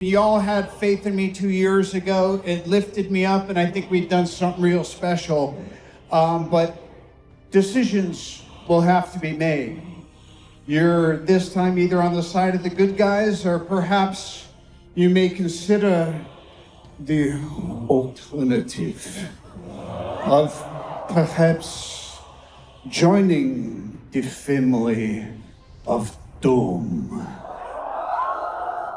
Y'all had faith in me 2 years ago. It lifted me up, and I think we've done something real special. But decisions will have to be made. You're this time either on the side of the good guys, or perhaps you may consider the alternative of perhaps joining the family of Doom.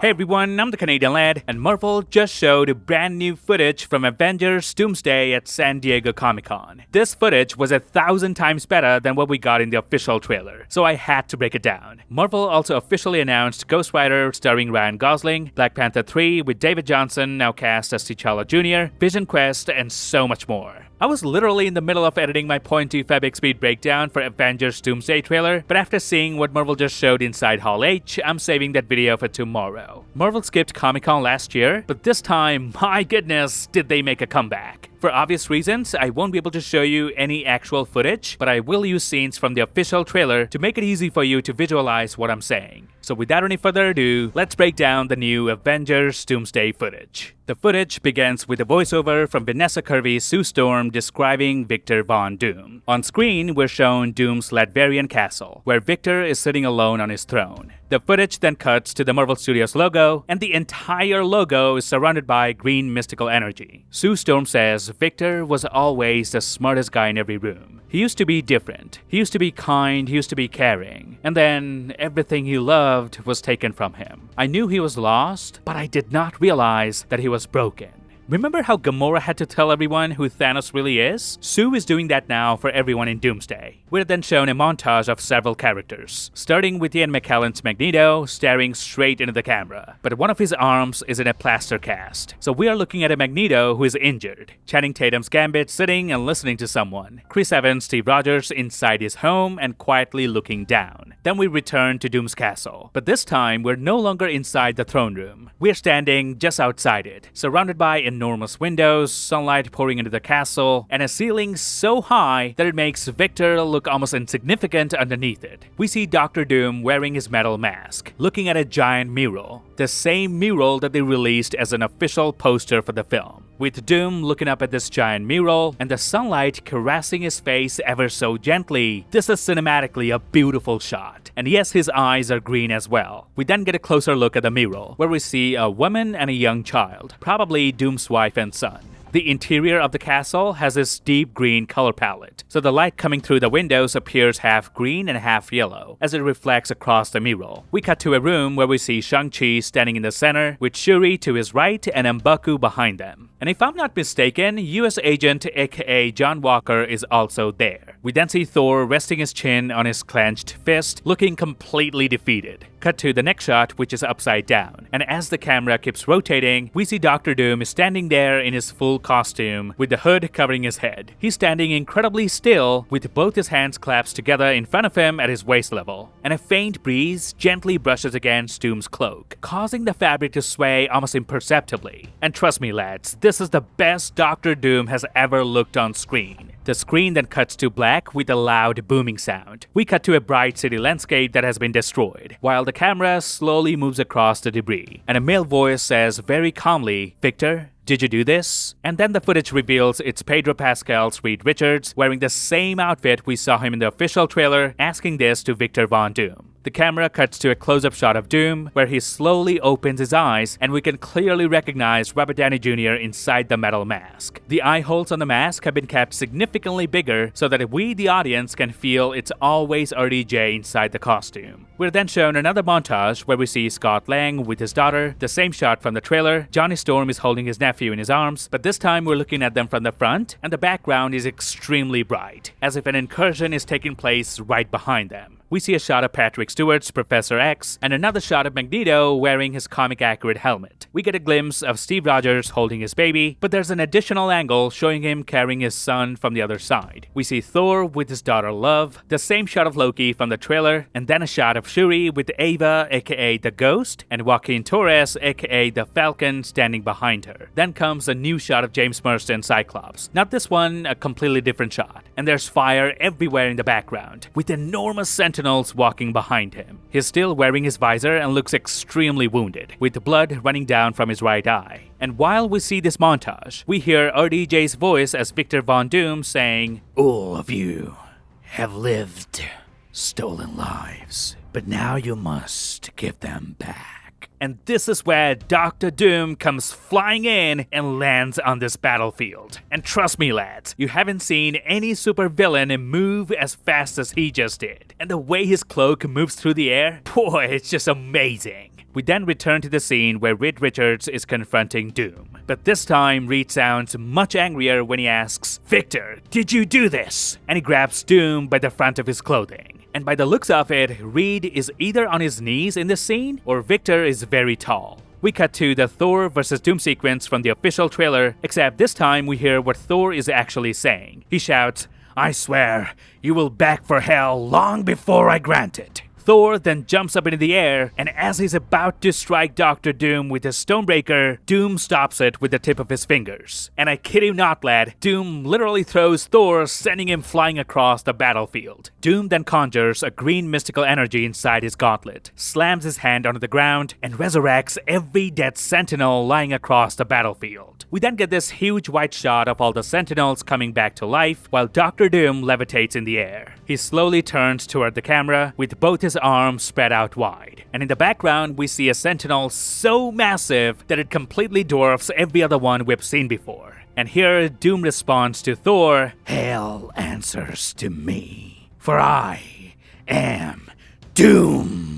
Hey everyone, I'm the Canadian Lad, and Marvel just showed brand new footage from Avengers Doomsday at San Diego Comic-Con. This footage was 1,000 times better than what we got in the official trailer, so I had to break it down. Marvel also officially announced Ghost Rider starring Ryan Gosling, Black Panther 3 with David Johnson now cast as T'Challa Jr., Vision Quest, and so much more. I was literally in the middle of editing my 0.2 Fab speed breakdown for Avengers Doomsday trailer, but after seeing what Marvel just showed inside Hall H, I'm saving that video for tomorrow. Marvel skipped Comic-Con last year, but this time, my goodness, did they make a comeback. For obvious reasons, I won't be able to show you any actual footage, but I will use scenes from the official trailer to make it easy for you to visualize what I'm saying. So without any further ado, let's break down the new Avengers Doomsday footage. The footage begins with a voiceover from Vanessa Kirby's Sue Storm describing Victor Von Doom. On screen, we're shown Doom's Latvian castle, where Victor is sitting alone on his throne. The footage then cuts to the Marvel Studios logo, and the entire logo is surrounded by green mystical energy. Sue Storm says Victor was always the smartest guy in every room. He used to be different. He used to be kind, he used to be caring. And then everything he loved was taken from him. I knew he was lost, but I did not realize that he was broken. Remember how Gamora had to tell everyone who Thanos really is? Sue is doing that now for everyone in Doomsday. We're then shown a montage of several characters, starting with Ian McKellen's Magneto staring straight into the camera, but one of his arms is in a plaster cast. So we are looking at a Magneto who is injured, Channing Tatum's Gambit sitting and listening to someone, Chris Evans' Steve Rogers inside his home and quietly looking down. Then we return to Doom's castle, but this time we're no longer inside the throne room. We're standing just outside it, surrounded by enormous windows, sunlight pouring into the castle, and a ceiling so high that it makes Victor look almost insignificant underneath it. We see Dr. Doom wearing his metal mask, looking at a giant mural, the same mural that they released as an official poster for the film. With Doom looking up at this giant mural and the sunlight caressing his face ever so gently, this is cinematically a beautiful shot. And yes, his eyes are green as well. We then get a closer look at the mural, where we see a woman and a young child, probably Doom's wife and son. The interior of the castle has this deep green color palette, so the light coming through the windows appears half green and half yellow, as it reflects across the mural. We cut to a room where we see Shang-Chi standing in the center, with Shuri to his right and M'Baku behind them. And if I'm not mistaken, US Agent aka John Walker is also there. We then see Thor resting his chin on his clenched fist, looking completely defeated. Cut to the next shot, which is upside down, and as the camera keeps rotating, we see Dr. Doom standing there in his full costume with the hood covering his head. He's standing incredibly still with both his hands clasped together in front of him at his waist level, and a faint breeze gently brushes against Doom's cloak, causing the fabric to sway almost imperceptibly. And trust me lads, this is the best Dr. Doom has ever looked on screen. The screen then cuts to black with a loud booming sound. We cut to a bright city landscape that has been destroyed, while the camera slowly moves across the debris, and a male voice says very calmly, "Victor, did you do this?" And then the footage reveals it's Pedro Pascal's Reed Richards wearing the same outfit we saw him in the official trailer, asking this to Victor Von Doom. The camera cuts to a close-up shot of Doom, where he slowly opens his eyes, and we can clearly recognize Robert Downey Jr. inside the metal mask. The eye holes on the mask have been kept significantly bigger so that we, the audience, can feel it's always RDJ inside the costume. We're then shown another montage where we see Scott Lang with his daughter, the same shot from the trailer. Johnny Storm is holding his nephew in his arms, but this time we're looking at them from the front, and the background is extremely bright, as if an incursion is taking place right behind them. We see a shot of Patrick Stewart's Professor X, and another shot of Magneto wearing his comic-accurate helmet. We get a glimpse of Steve Rogers holding his baby, but there's an additional angle showing him carrying his son from the other side. We see Thor with his daughter Love, the same shot of Loki from the trailer, and then a shot of Shuri with Ava aka the Ghost, and Joaquin Torres aka the Falcon standing behind her. Then comes a new shot of James Marsden Cyclops. Not this one, a completely different shot. and there's fire everywhere in the background, with enormous sentinels walking behind him. He's still wearing his visor and looks extremely wounded, with blood running down from his right eye. And while we see this montage, we hear RDJ's voice as Victor Von Doom saying, "All of you have lived, stolen lives, but now you must give them back." And this is where Dr. Doom comes flying in and lands on this battlefield. And trust me, lads, you haven't seen any supervillain move as fast as he just did. And the way his cloak moves through the air, boy, it's just amazing. We then return to the scene where Reed Richards is confronting Doom. But this time, Reed sounds much angrier when he asks, "Victor, did you do this?" And he grabs Doom by the front of his clothing. And by the looks of it, Reed is either on his knees in this scene, or Victor is very tall. We cut to the Thor vs. Doom sequence from the official trailer, except this time we hear what Thor is actually saying. He shouts, "I swear, you will beg for hell long before I grant it." Thor then jumps up into the air, and as he's about to strike Dr. Doom with his Stonebreaker, Doom stops it with the tip of his fingers. And I kid you not, lad, Doom literally throws Thor, sending him flying across the battlefield. Doom then conjures a green mystical energy inside his gauntlet, slams his hand onto the ground, and resurrects every dead sentinel lying across the battlefield. We then get this huge wide shot of all the sentinels coming back to life, while Dr. Doom levitates in the air. He slowly turns toward the camera, with both his arms spread out wide. And in the background, we see a sentinel so massive that it completely dwarfs every other one we've seen before. And here, Doom responds to Thor, "Hell answers to me, for I am Doom."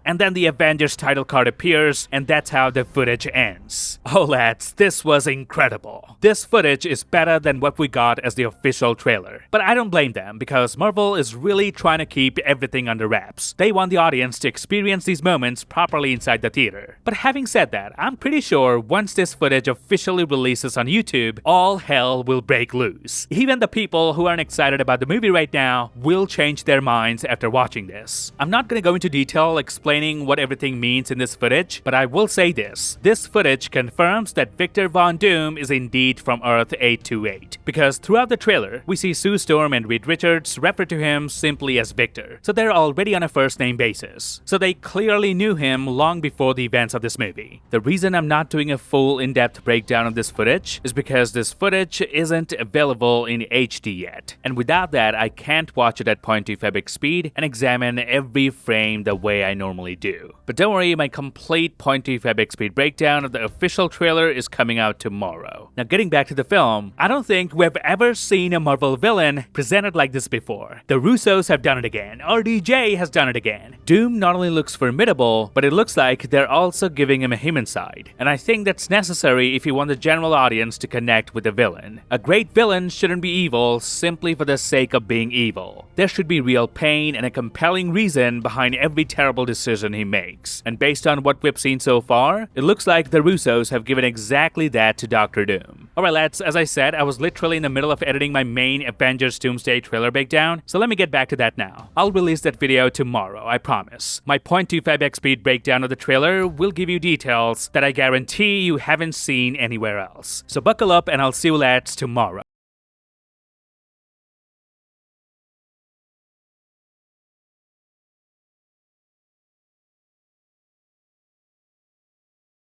And then the Avengers title card appears, and that's how the footage ends. Oh lads, this was incredible. This footage is better than what we got as the official trailer. But I don't blame them, because Marvel is really trying to keep everything under wraps. They want the audience to experience these moments properly inside the theater. But having said that, I'm pretty sure once this footage officially releases on YouTube, all hell will break loose. Even the people who aren't excited about the movie right now will change their minds after watching this. I'm not gonna go into detail explaining what everything means in this footage, but I will say this. This footage confirms that Victor Von Doom is indeed from Earth 828, because throughout the trailer, we see Sue Storm and Reed Richards refer to him simply as Victor, so they're already on a first-name basis. So they clearly knew him long before the events of this movie. The reason I'm not doing a full in-depth breakdown of this footage is because this footage isn't available in HD yet, and without that, I can't watch it at 0.2 fabric speed and examine every frame the way I normally do. But don't worry, my complete 0.2 fabric speed breakdown of the official trailer is coming out tomorrow. Now getting back to the film, I don't think we've ever seen a Marvel villain presented like this before. The Russos have done it again, RDJ has done it again. Doom not only looks formidable, but it looks like they're also giving him a human side. And I think that's necessary if you want the general audience to connect with the villain. A great villain shouldn't be evil simply for the sake of being evil. There should be real pain and a compelling reason behind every terrible decision he makes. And based on what we've seen so far, it looks like the Russos have given exactly that to Dr. Doom. Alright lads, as I said, I was literally in the middle of editing my main Avengers Doomsday trailer breakdown, so let me get back to that now. I'll release that video tomorrow, I promise. My 0.2 fabric speed breakdown of the trailer will give you details that I guarantee you haven't seen anywhere else. So buckle up and I'll see you lads tomorrow.